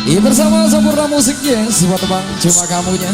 Bersama Sempurna Musiknya, sebuah tebang cuma kamunya.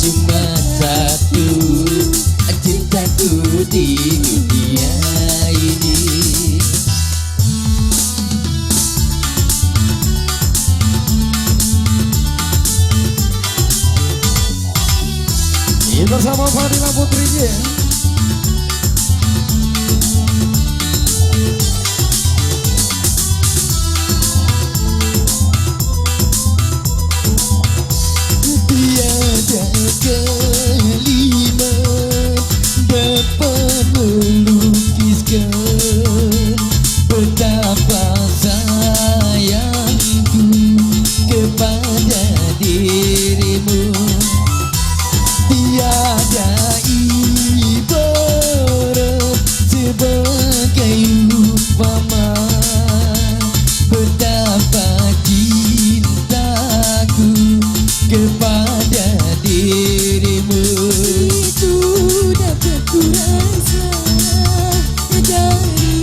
Cuma satu cintaku di dunia ini. Ini bersama Fadila Putrinya. Kalimat dapat melukiskan betapa sayangku kepada dirimu. Tiada ibarat sebagai umpama betapa cintaku kepada dirimu. Itu dapat ku rasa dari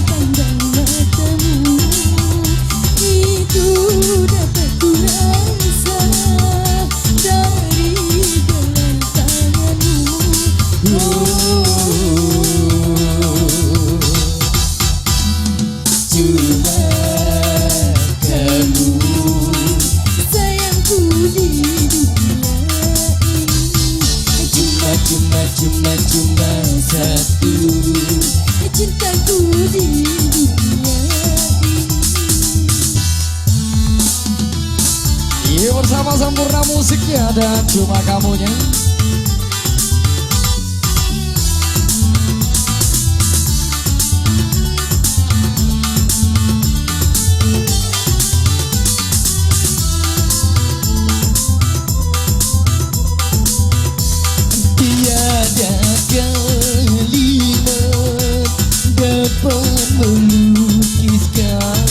pandang matamu. Itu dapat ku rasa dari gelang tanganmu. Cuma kamu sayangku di Cuma satu cintaku di dunia ini. Ini bersama Sempurna Musiknya dan Cuma Kamunya. Kalimat dapat melukiskan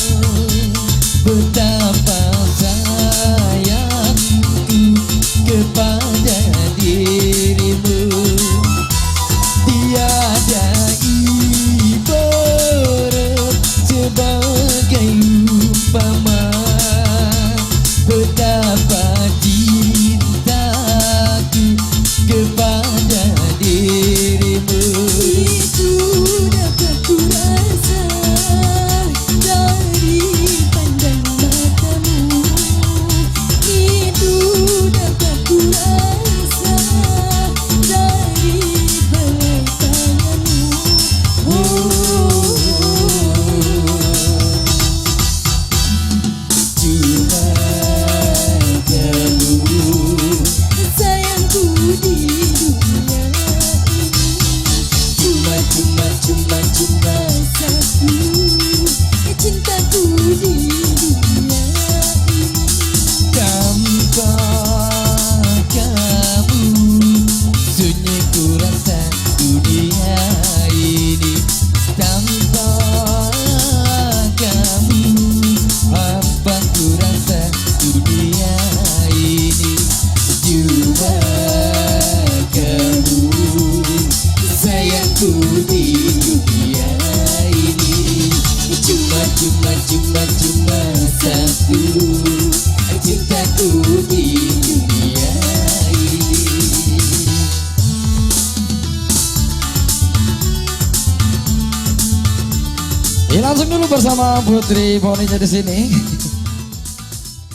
betapa sayangku kepada dirimu. Tiada ibarat sebagai umpama betapa cintaku kepada dirimu. Itu dapat ku rasa di dunia ini. Langsung dulu bersama Putri Poninya di sini.